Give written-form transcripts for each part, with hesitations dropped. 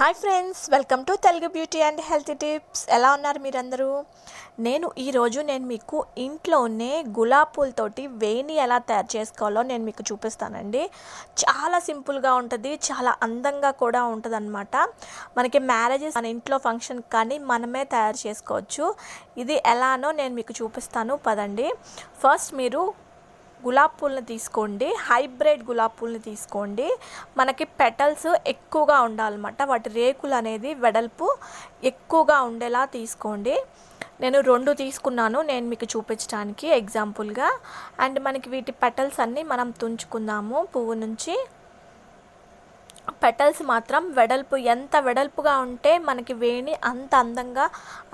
Hi friends, welcome to Telugu beauty and health tips. ఎలా ఉన్నారు మీరందరూ? ఈరోజు నేను మీకు ఇంట్లోనే గులాబ్ పూలతోటి వేణి ఎలా తయారు చేసుకోవాలో నేను మీకు చూపిస్తానండి. చాలా సింపుల్గా ఉంటుంది, చాలా అందంగా కూడా ఉంటుంది అనమాట. మనకి మ్యారేజెస్ మన ఇంట్లో ఫంక్షన్ కానీ మనమే తయారు చేసుకోవచ్చు. ఇది ఎలానో నేను మీకు చూపిస్తాను, పదండి. ఫస్ట్ మీరు గులాబ్ పూలని తీసుకోండి, హైబ్రిడ్ గులాబ్ పూలని తీసుకోండి. మనకి పెటల్స్ ఎక్కువగా ఉండాలన్నమాట, వాటి రేకులు అనేది వెడల్పు ఎక్కువగా ఉండేలా తీసుకోండి. నేను 2 తీసుకున్నాను, నేను మీకు చూపించడానికి ఎగ్జాంపుల్గా. అండ్ మనకి వీటి పెటల్స్ అన్నీ మనం తుంచుకుందాము. పువ్వు నుంచి పెటల్స్ మాత్రం వెడల్పు, ఎంత వెడల్పుగా ఉంటే మనకి వేణి అంత అందంగా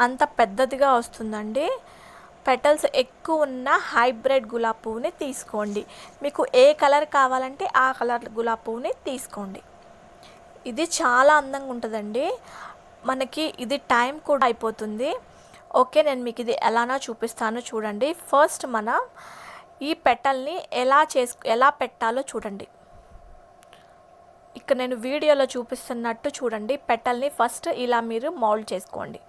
అంత పెద్దదిగా వస్తుందండి. పెటల్స్ ఎక్కువ ఉన్న హైబ్రిడ్ గులాబ్ పువ్వుని తీసుకోండి. మీకు ఏ కలర్ కావాలంటే ఆ కలర్ గులాబ్ పువ్వుని తీసుకోండి. ఇది చాలా అందంగా ఉంటుందండి. మనకి ఇది టైం కూడా అయిపోతుంది. ఓకే, నేను మీకు ఇది ఎలానో చూపిస్తాను, చూడండి. ఫస్ట్ మనం ఈ పెటల్ని ఎలా పెట్టాలో చూడండి. ఇక్కడ నేను వీడియోలో చూపిస్తున్నట్టు చూడండి. పెటల్ని ఫస్ట్ ఇలా మీరు మౌల్డ్ చేసుకోండి.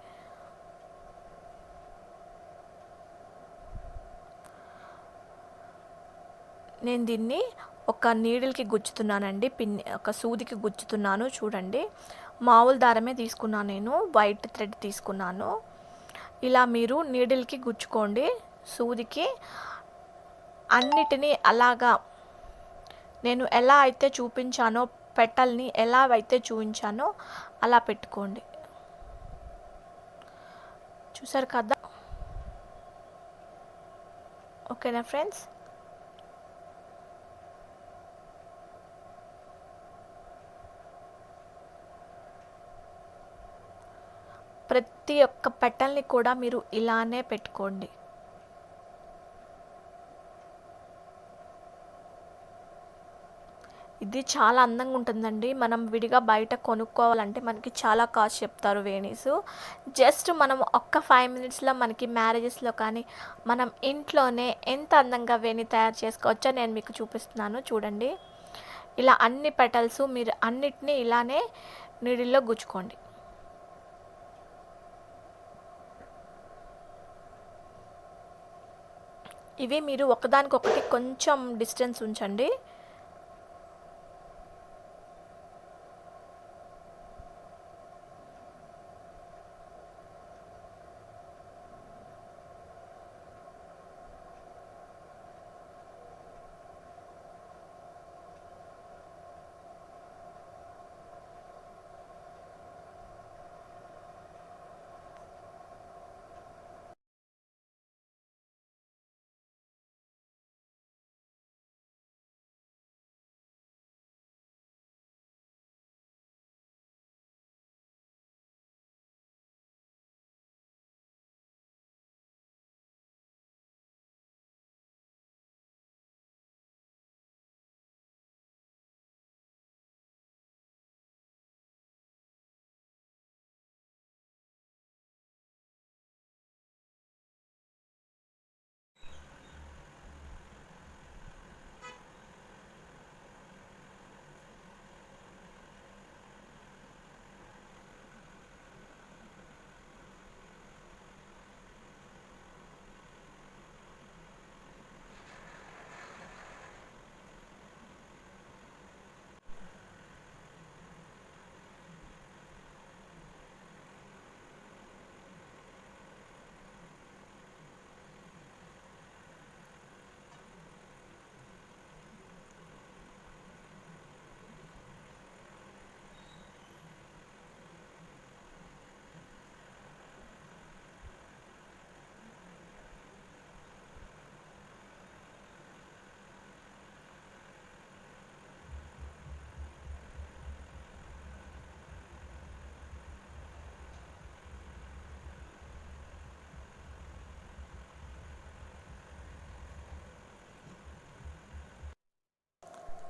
నేను దీన్ని ఒక నీడిల్కి గుచ్చుతున్నానండి, ఒక సూదికి గుచ్చుతున్నాను. చూడండి, మామూలు దారమే తీసుకున్నాను, నేను వైట్ థ్రెడ్ తీసుకున్నాను. ఇలా మీరు నీడిల్కి గుచ్చుకోండి, సూదికి. అన్నిటినీ అలాగా నేను ఎలా అయితే చూపించానో, పెటల్ని ఎలా అయితే చూపించానో అలా పెట్టుకోండి. చూసారు కదా? ఓకేనా ఫ్రెండ్స్? ప్రతి ఒక్క పెటల్ని కూడా మీరు ఇలానే పెట్టుకోండి. ఇది చాలా అందంగా ఉంటుందండి. మనం విడిగా బయట కొనుక్కోవాలంటే మనకి చాలా కాస్ట్ చెప్తారు వేణీస్. జస్ట్ మనం ఒక్క 5 మినిట్స్లో మనకి మ్యారేజెస్లో కానీ మనం ఇంట్లోనే ఎంత అందంగా వేణి తయారు చేసుకోవచ్చో నేను మీకు చూపిస్తున్నాను, చూడండి. ఇలా అన్ని పెటల్స్ మీరు అన్నిటినీ ఇలానే నీడిల్లో గుచ్చుకోండి. ఇవి మీరు ఒకదానికొకటి కొంచెం డిస్టెన్స్ ఉంచండి.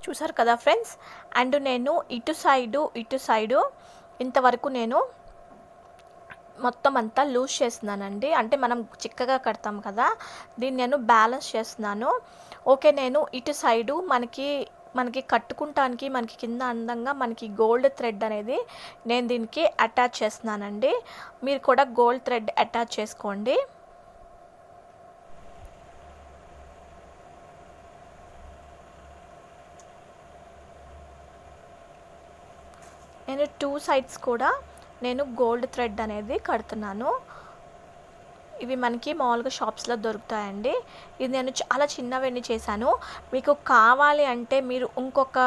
చూసారు కదా ఫ్రెండ్స్? అండ్ నేను ఇటు సైడు ఇంతవరకు నేను మొత్తం అంతా లూజ్ చేస్తున్నానండి. అంటే మనం చిక్కగా కడతాం కదా, దీన్ని నేను బ్యాలెన్స్ చేస్తున్నాను. ఓకే, నేను ఇటు సైడు మనకి మనకి కట్టుకుంటానికి మనకి కింద అందంగా మనకి గోల్డ్ థ్రెడ్ అనేది నేను దీనికి అటాచ్ చేస్తున్నానండి. మీరు కూడా గోల్డ్ థ్రెడ్ అటాచ్ చేసుకోండి. నేను 2 సైడ్స్ కూడా నేను గోల్డ్ థ్రెడ్ అనేది కడుతున్నాను. ఇవి మనకి మామూలుగా షాప్స్లో దొరుకుతాయండి. ఇది నేను చాలా చిన్నవన్నీ చేశాను. మీకు కావాలి అంటే మీరు ఇంకొక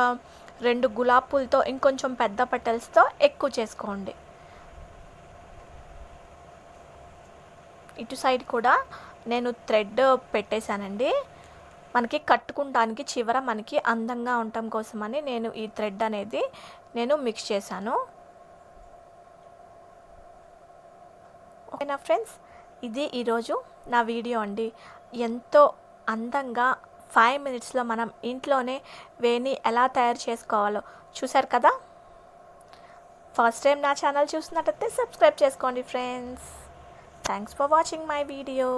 2 గులాబీ పూలతో ఇంకొంచెం పెద్ద పెటల్స్తో ఎక్కువ చేసుకోండి. ఇటు సైడ్ కూడా నేను థ్రెడ్ పెట్టేశానండి. మనకి కట్టుకుంటానికి చివర మనకి అందంగా ఉండటం కోసమని నేను ఈ థ్రెడ్ అనేది నేను మిక్స్ చేశాను. ఓకేనా ఫ్రెండ్స్, ఇది ఈరోజు నా వీడియో అండి. ఎంతో అందంగా 5 మినిట్స్లో మనం ఇంట్లోనే వేణి ఎలా తయారు చేసుకోవాలో చూసారు కదా. ఫస్ట్ టైం నా ఛానల్ చూసినట్టయితే సబ్స్క్రైబ్ చేసుకోండి friends. Thanks for watching my video.